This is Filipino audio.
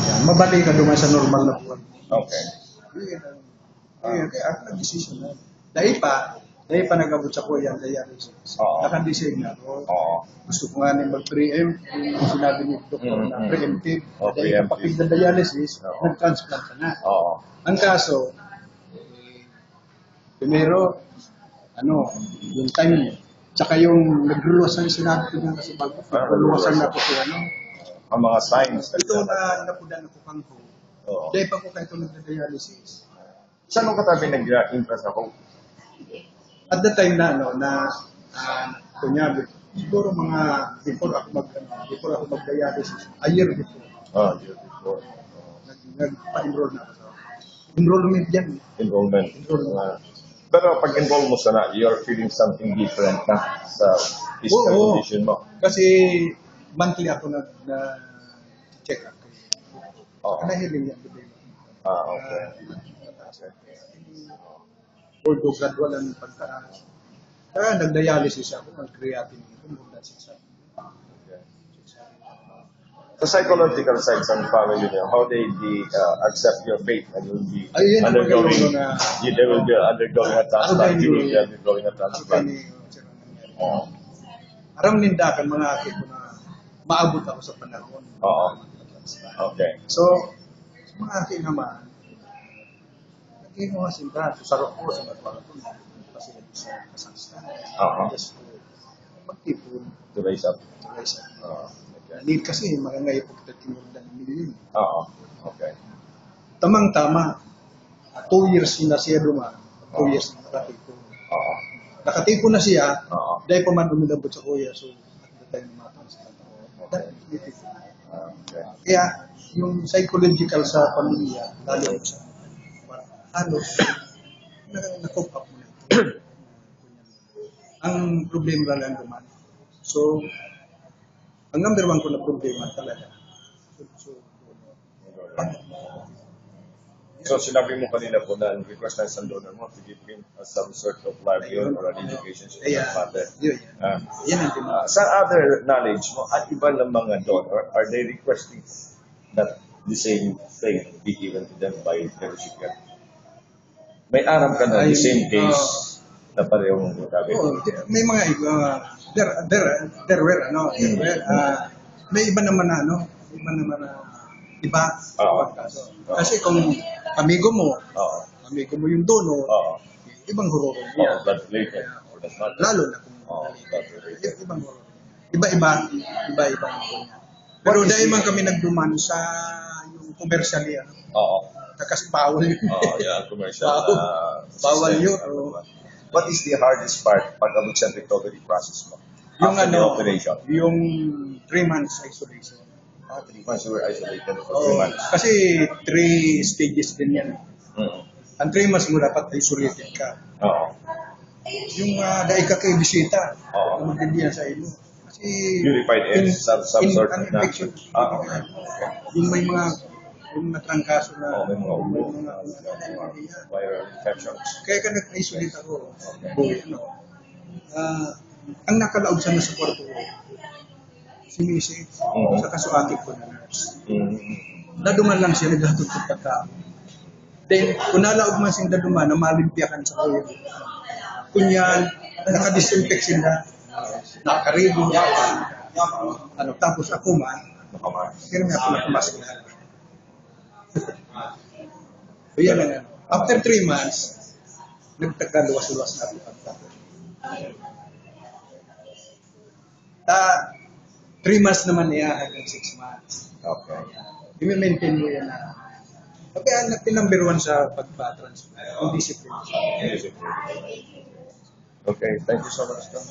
Yan, mabalik ka duman sa normal na buwan. Okay. Kaya ako nag-decision na. Dahil pa nag-abot sa kuya ang dialysis. Oo. Nakadesign na ako. Oo. Gusto ko nga nang mag-preempt, yung sinabi ni Dr. na preemptive. Dahil Preemptive. kapag ng dialysis, nag-transplant ka na. Oo. Ang kaso, primero, yung time, tsaka yung nagluwasan sinabi ko nga kasi bago, nagluwasan na ako siya, Ang mga signs. ito na napudan ako kang ko. Oo. Dahil pa ko kahit nag-dialysis. Saan mo katabi nag-interest ako? At the time na, kunyari, siguro mga before ako mag-dialysis, a year before, Year before. nagpa-enroll na ako sa enrollment yan. Enrollment. Pero pag enroll mo sana, you're feeling something different na sa physical condition mo. Kasi monthly ako nag-check up. Kanahiling yan. Okay. Although gradual ang pagtaas. Kaya nag-dialysis ako, nag-creatinine ko, more than 600. Sa psychological side sa family niyo, how they accept your faith and you'll be Ayun, undergoing, magaling they will be undergoing a transplant, you will be undergoing a transplant. Aram nindakan mga akin ko na maabot ako sa panahon. Oo. Okay. So, sa mga akin naman, naging mga sinta, susarap ko sa mga ko na kasi sa kasangstan. Just magtipon. To raise up. Need kasi, makangay po kita tinulad ng milyon. Okay. Tamang-tama. 2 years na siya dumaan. 2 years na nakatipon. Nakatipon na siya, dahil pa man umilabot sa kuya, so at the time matang sa kaya, yung psychological sa pamilya, lalo sa halos, na-cope up mo na. Ang problema lang dumaan. So, ang number 1 ko na problema talaga. So, sinabi mo kanina po na request ng isang donor mo to give him some sort of livelihood or an education to his father. Yan ang dimana. Sa other knowledge mo, at iba ng mga donor, are they requesting that the same thing be given to them by the recipient? May aram ka na the same case na parehong sabi. May mga iba, there were, may iba naman iba. Kasi kung amigo mo yung donor, ibang horor niya. Lalo na kung ibang horor. Iba-ibang horor niya. Pero dahil man kami nagduman sa yung commercial yan. Kasi bawal yun. Commercial. Bawal yun. What is the hardest part pag-abot sa recovery process mo? Yung after the operation? Yung 3 months isolation. 3 months you were isolated for 3 months. Kasi 3 stages din yan. Ang 3 months mo dapat isolated ka. Yung dahil ka kayo bisita, magdidiyan sa ilo. Kasi purified air, some sort of infection. Yung may mga natrangkaso na may mga ulo, viral infections. Kaya ka nag-isolate ako. Ang nakalaog sa nasa kwarto ko, si Mrs. sa kasuati ko na nurse. Daduman lang siya, naghatod-tod pagka. Then, kung nalaog man siyang daduman, na malimpyakan sa kuya. Kunyan, nakadisinfect sila, nakaribo niya. Tapos ako man, kaya may ako nakamasok na. So yan lang. After 3 months, nagtagkaluwas-luwas na ako. 3 months naman niya hanggang 6 months. Okay. I-maintain mo yan na. Kaya number 1 sa pagpa-transfer. Ang discipline. Okay, thank you so much. Tom.